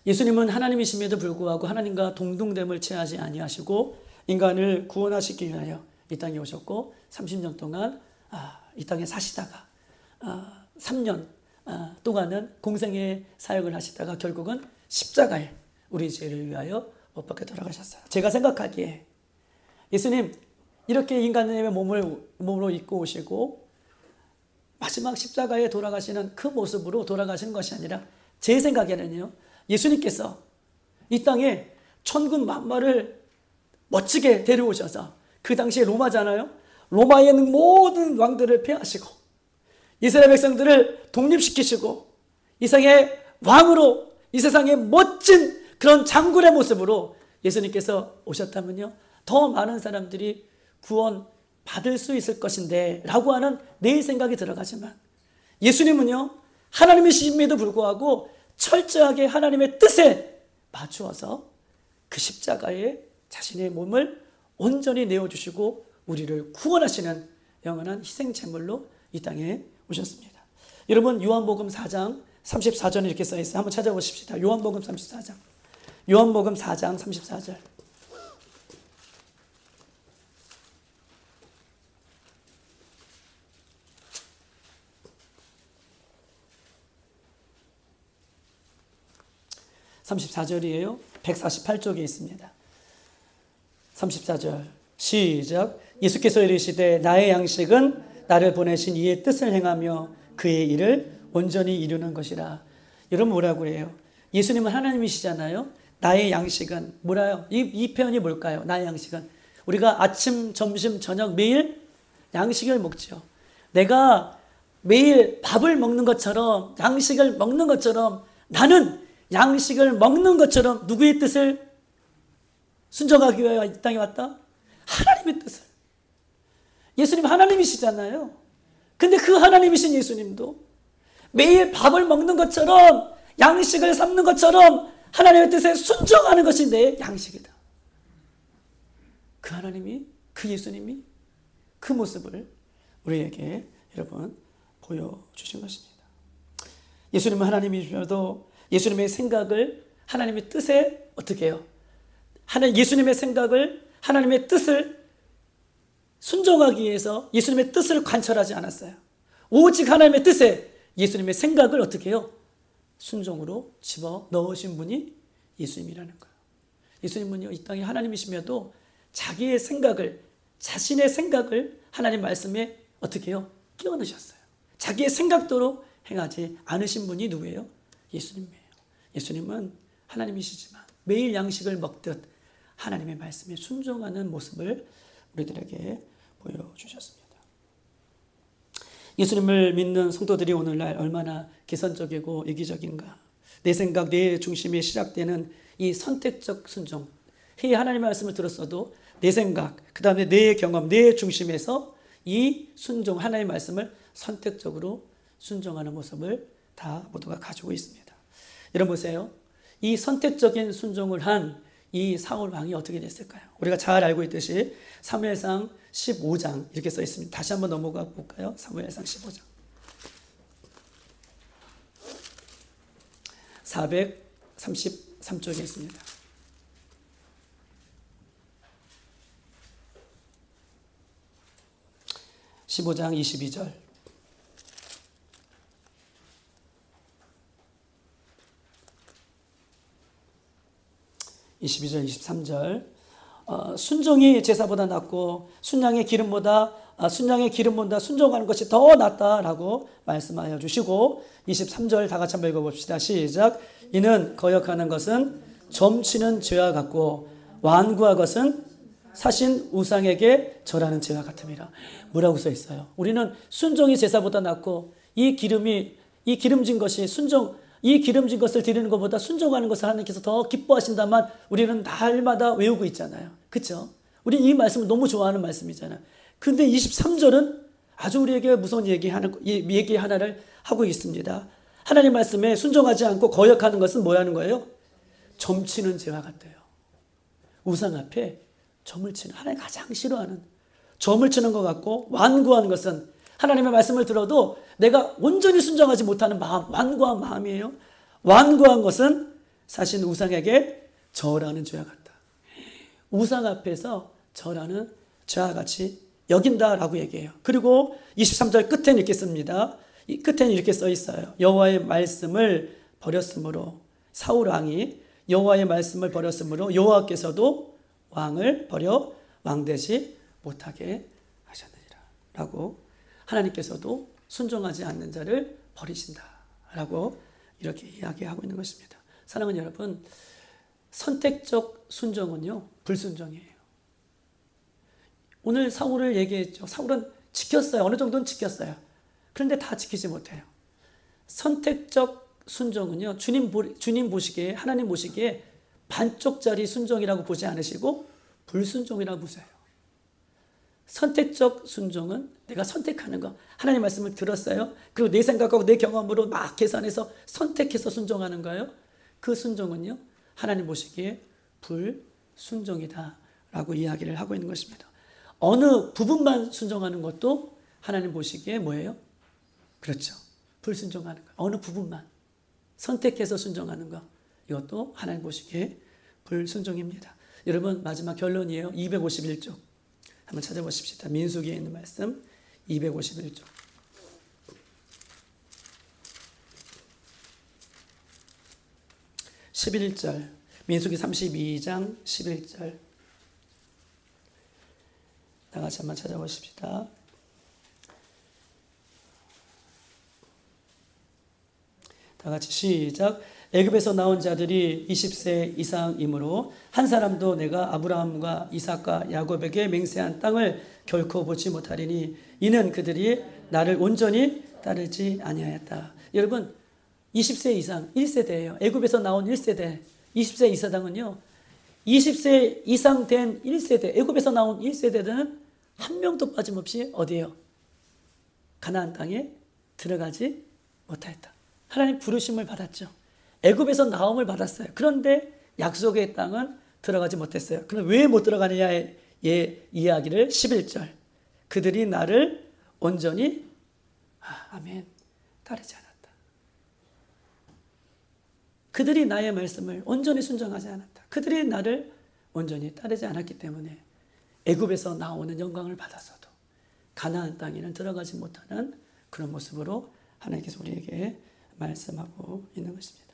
예수님은 하나님이심에도 불구하고 하나님과 동등됨을 취하지 아니하시고 인간을 구원하시기 위하여 이 땅에 오셨고 30년 동안 이 땅에 사시다가 3년 동안은 공생의 사역을 하시다가 결국은 십자가에 우리 죄를 위하여 못 박혀 돌아가셨어요. 제가 생각하기에 예수님 이렇게 인간의 몸으로 입고 오시고 마지막 십자가에 돌아가시는 그 모습으로 돌아가시는 것이 아니라 제 생각에는요 예수님께서 이 땅에 천군 만마를 멋지게 데려오셔서 그 당시에 로마잖아요. 로마에 있는 모든 왕들을 폐하시고 이스라엘 백성들을 독립시키시고 이 세상의 왕으로 이 세상의 멋진 그런 장군의 모습으로 예수님께서 오셨다면요 더 많은 사람들이 구원 받을 수 있을 것인데 라고 하는 내 생각이 들어가지만, 예수님은요, 하나님이심에도 불구하고 철저하게 하나님의 뜻에 맞추어서 그 십자가에 자신의 몸을 온전히 내어주시고 우리를 구원하시는 영원한 희생제물로 이 땅에 오셨습니다. 여러분, 요한복음 4장 34절에 이렇게 써있어요. 한번 찾아보십시다. 요한복음 34장. 요한복음 4장 34절. (34절이에요) 148쪽에 있습니다. 34절 시작. 예수께서 이르시되 나의 양식은 나를 보내신 이의 뜻을 행하며 그의 일을 온전히 이루는 것이라. 여러분, 뭐라고 해요? 예수님은 하나님이시잖아요. 나의 양식은 뭐라요? 이 표현이 뭘까요? 나의 양식은 우리가 아침, 점심, 저녁 매일 양식을 먹죠. 내가 매일 밥을 먹는 것처럼, 양식을 먹는 것처럼, 나는 양식을 먹는 것처럼 누구의 뜻을 순종하기 위하여 이 땅에 왔다? 하나님의 뜻을. 예수님 하나님이시잖아요. 근데 그 하나님이신 예수님도 매일 밥을 먹는 것처럼, 양식을 삼는 것처럼 하나님의 뜻에 순종하는 것이 내 양식이다. 그 하나님이, 그 예수님이 그 모습을 우리에게 여러분 보여주신 것입니다. 예수님은 하나님이셔도 예수님의 생각을 하나님의 뜻에 어떻게 해요? 예수님의 생각을, 하나님의 뜻을 순종하기 위해서 예수님의 뜻을 관철하지 않았어요. 오직 하나님의 뜻에 예수님의 생각을 어떻게 해요? 순종으로 집어 넣으신 분이 예수님이라는 거예요. 예수님은요, 이 땅에 하나님이시며도 자기의 생각을, 자신의 생각을 하나님 말씀에 어떻게 해요? 끼워 넣으셨어요. 자기의 생각대로 행하지 않으신 분이 누구예요? 예수님이에요. 예수님은 하나님이시지만 매일 양식을 먹듯 하나님의 말씀에 순종하는 모습을 우리들에게 보여주셨습니다. 예수님을 믿는 성도들이 오늘날 얼마나 개선적이고 이기적인가. 내 생각, 내 중심에 시작되는 이 선택적 순종. 하나님의 말씀을 들었어도 내 생각, 그 다음에 내 경험, 내 중심에서 이 순종, 하나님의 말씀을 선택적으로 순종하는 모습을 다 모두가 가지고 있습니다. 여러분 보세요. 이 선택적인 순종을 한 이 사울 왕이 어떻게 됐을까요? 우리가 잘 알고 있듯이 사무엘상 15장 이렇게 써 있습니다. 다시 한번 넘어가 볼까요? 사무엘상 15장 433쪽에 있습니다. (15장) 22절. (22절) 23절. 순종이 제사보다 낫고 순양의 기름보다 순종하는 것이 더 낫다라고 말씀하여 주시고, 23절 다 같이 한번 읽어봅시다. 시작. 이는 거역하는 것은 점치는 죄와 같고 완고한 것은 사신 우상에게 절하는 죄와 같음이라. 뭐라고 써 있어요? 우리는 순종이 제사보다 낫고 이 기름진 것이 이 기름진 것을 드리는 것보다 순종하는 것을 하나님께서 더 기뻐하신다만 우리는 날마다 외우고 있잖아요. 그렇죠? 우리 이 말씀을 너무 좋아하는 말씀이잖아요. 근데 23절은 아주 우리에게 무서운 얘기 하나를 하고 있습니다. 하나님 말씀에 순종하지 않고 거역하는 것은 뭐라는 거예요? 점치는 죄와 같아요. 우상 앞에 점을 치는, 하나님 가장 싫어하는 점을 치는 것 같고, 완고한 것은 하나님의 말씀을 들어도 내가 온전히 순종하지 못하는 마음, 완고한 마음이에요. 완고한 것은 사실 우상에게 절하는 죄와 같다. 우상 앞에서 절하는 죄와 같이 여긴다라고 얘기해요. 그리고 23절 끝에는 이렇게 씁니다. 이 끝에는 이렇게 써 있어요. 여호와의 말씀을 버렸으므로, 사울 왕이 여호와의 말씀을 버렸으므로 여호와께서도 왕을 버려 왕되지 못하게 하셨느니라 라고, 하나님께서도 순종하지 않는 자를 버리신다라고 이렇게 이야기하고 있는 것입니다. 사랑하는 여러분, 선택적 순종은요, 불순종이에요. 오늘 사울을 얘기했죠. 사울은 지켰어요. 어느 정도는 지켰어요. 그런데 다 지키지 못해요. 선택적 순종은요, 주님 보시기에, 하나님 보시기에 반쪽짜리 순종이라고 보지 않으시고 불순종이라고 보세요. 선택적 순종은 내가 선택하는 거. 하나님 말씀을 들었어요. 그리고 내 생각하고 내 경험으로 막 계산해서 선택해서 순종하는 거예요. 그 순종은요, 하나님 보시기에 불순종이다 라고 이야기를 하고 있는 것입니다. 어느 부분만 순종하는 것도 하나님 보시기에 뭐예요? 그렇죠. 불순종하는 거. 어느 부분만 선택해서 순종하는 거. 이것도 하나님 보시기에 불순종입니다. 여러분, 마지막 결론이에요. 251쪽. 한번 찾아보십시다. 민수기에 있는 말씀 251쪽. 11절. 민수기 32장 11절. 다 같이 한번 찾아보십시다. 다 같이 시작. 애굽에서 나온 자들이 20세 이상이므로 한 사람도 내가 아브라함과 이삭과 야곱에게 맹세한 땅을 결코 보지 못하리니 이는 그들이 나를 온전히 따르지 아니하였다. 여러분, 20세 이상 1세대예요. 애굽에서 나온 1세대. 20세 이사당은요, 20세 이상 된 1세대, 애굽에서 나온 1세대들은 한 명도 빠짐없이 어디에요? 가나안 땅에 들어가지 못하였다. 하나님 부르심을 받았죠. 애굽에서 나옴을 받았어요. 그런데 약속의 땅은 들어가지 못했어요. 그럼 왜 못 들어가느냐의 이야기를 11절. 그들이 나를 온전히 아멘 따르지 않았다. 그들이 나의 말씀을 온전히 순종하지 않았다. 그들이 나를 온전히 따르지 않았기 때문에 애굽에서 나오는 영광을 받았어도 가나안 땅에는 들어가지 못하는 그런 모습으로 하나님께서 우리에게 말씀하고 있는 것입니다.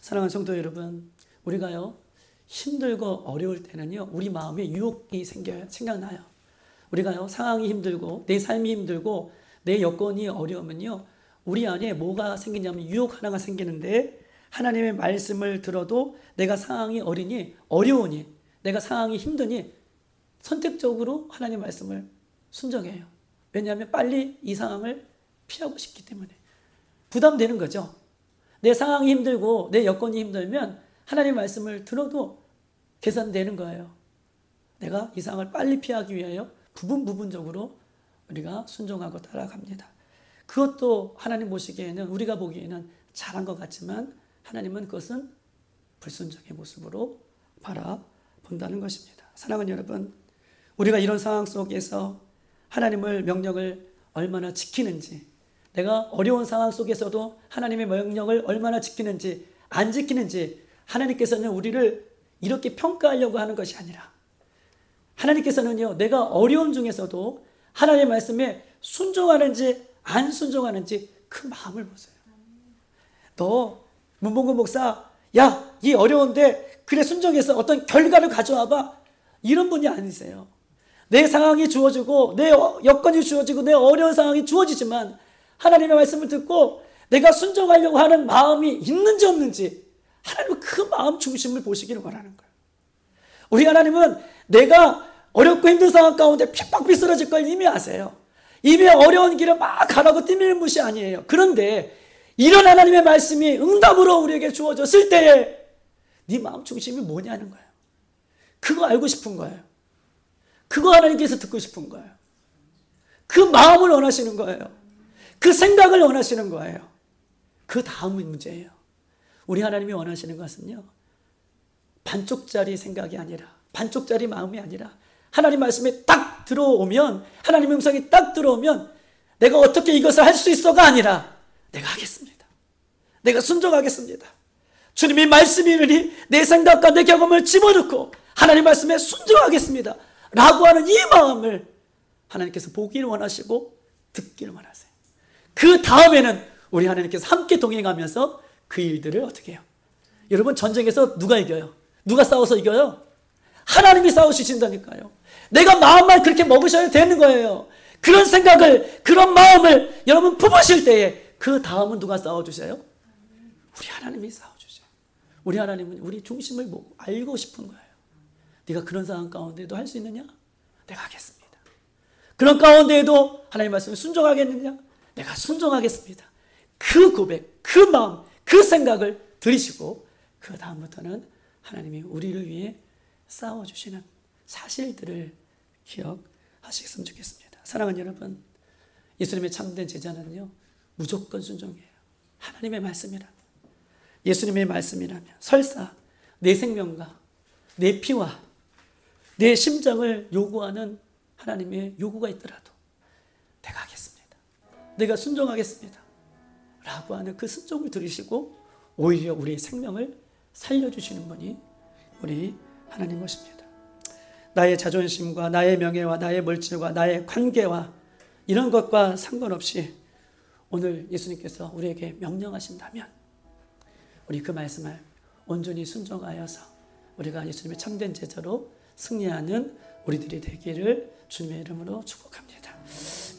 사랑하는 성도 여러분, 우리가요 힘들고 어려울 때는요 우리 마음에 유혹이 생각나요. 우리가요 상황이 힘들고 내 삶이 힘들고 내 여건이 어려우면요 우리 안에 뭐가 생기냐면 유혹 하나가 생기는데, 하나님의 말씀을 들어도 내가 상황이 어려우니 내가 상황이 힘드니 선택적으로 하나님 말씀을 순종해요. 왜냐하면 빨리 이 상황을 피하고 싶기 때문에. 부담되는 거죠. 내 상황이 힘들고 내 여건이 힘들면 하나님 말씀을 들어도 계산되는 거예요. 내가 이 상황을 빨리 피하기 위하여 부분적으로 우리가 순종하고 따라갑니다. 그것도 하나님 보시기에는, 우리가 보기에는 잘한 것 같지만 하나님은 그것은 불순종의 모습으로 바라본다는 것입니다. 사랑하는 여러분, 우리가 이런 상황 속에서 하나님의 명령을 얼마나 지키는지, 내가 어려운 상황 속에서도 하나님의 명령을 얼마나 지키는지 안 지키는지, 하나님께서는 우리를 이렇게 평가하려고 하는 것이 아니라 하나님께서는요 내가 어려운 중에서도 하나님의 말씀에 순종하는지 안 순종하는지 그 마음을 보세요. 너 문봉근 목사, 야, 이 어려운데 그래 순종해서 어떤 결과를 가져와봐, 이런 분이 아니세요. 내 상황이 주어지고 내 여건이 주어지고 내 어려운 상황이 주어지지만 하나님의 말씀을 듣고 내가 순종하려고 하는 마음이 있는지 없는지 하나님은 그 마음 중심을 보시기를 원하는 거예요. 우리 하나님은 내가 어렵고 힘든 상황 가운데 핍박 쓰러질 걸 이미 아세요. 이미 어려운 길을 막 가라고 뛰미는 무시 아니에요. 그런데 이런 하나님의 말씀이 응답으로 우리에게 주어졌을 때에 네 마음 중심이 뭐냐는 거예요. 그거 알고 싶은 거예요. 그거 하나님께서 듣고 싶은 거예요. 그 마음을 원하시는 거예요. 그 생각을 원하시는 거예요. 그 다음은 문제예요. 우리 하나님이 원하시는 것은요 반쪽짜리 생각이 아니라, 반쪽짜리 마음이 아니라, 하나님 말씀이 딱 들어오면, 하나님의 음성이 딱 들어오면 내가 어떻게 이것을 할 수 있어가 아니라 내가 하겠습니다. 내가 순종하겠습니다. 주님이 말씀이니 내 생각과 내 경험을 집어넣고 하나님 말씀에 순종하겠습니다 라고 하는 이 마음을 하나님께서 보기를 원하시고 듣기를 원하세요. 그 다음에는 우리 하나님께서 함께 동행하면서 그 일들을 어떻게 해요? 여러분, 전쟁에서 누가 이겨요? 누가 싸워서 이겨요? 하나님이 싸우시신다니까요. 내가 마음만 그렇게 먹으셔야 되는 거예요. 그런 생각을, 그런 마음을 여러분 품으실 때에 그 다음은 누가 싸워주세요? 우리 하나님이 싸워주세요. 우리 하나님은 우리 중심을 알고 싶은 거예요. 네가 그런 상황 가운데도 할 수 있느냐? 내가 하겠습니다. 그런 가운데에도 하나님 말씀을 순종하겠느냐? 내가 순종하겠습니다. 그 고백, 그 마음, 그 생각을 들이시고 그 다음부터는 하나님이 우리를 위해 싸워주시는 사실들을 기억하시겠으면 좋겠습니다. 사랑하는 여러분, 예수님의 참된 제자는요, 무조건 순종해요. 하나님의 말씀이라면, 예수님의 말씀이라면, 설사 내 생명과 내 피와 내 심장을 요구하는 하나님의 요구가 있더라도 내가 하겠습니다, 내가 순종하겠습니다 라고 하는 그 순종을 들으시고 오히려 우리의 생명을 살려주시는 분이 우리 하나님 것입니다. 나의 자존심과 나의 명예와 나의 물질과 나의 관계와 이런 것과 상관없이 오늘 예수님께서 우리에게 명령하신다면 우리 그 말씀을 온전히 순종하여서 우리가 예수님의 참된 제자로 승리하는 우리들이 되기를 주님의 이름으로 축복합니다.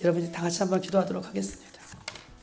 여러분이 다 같이 한번 기도하도록 하겠습니다.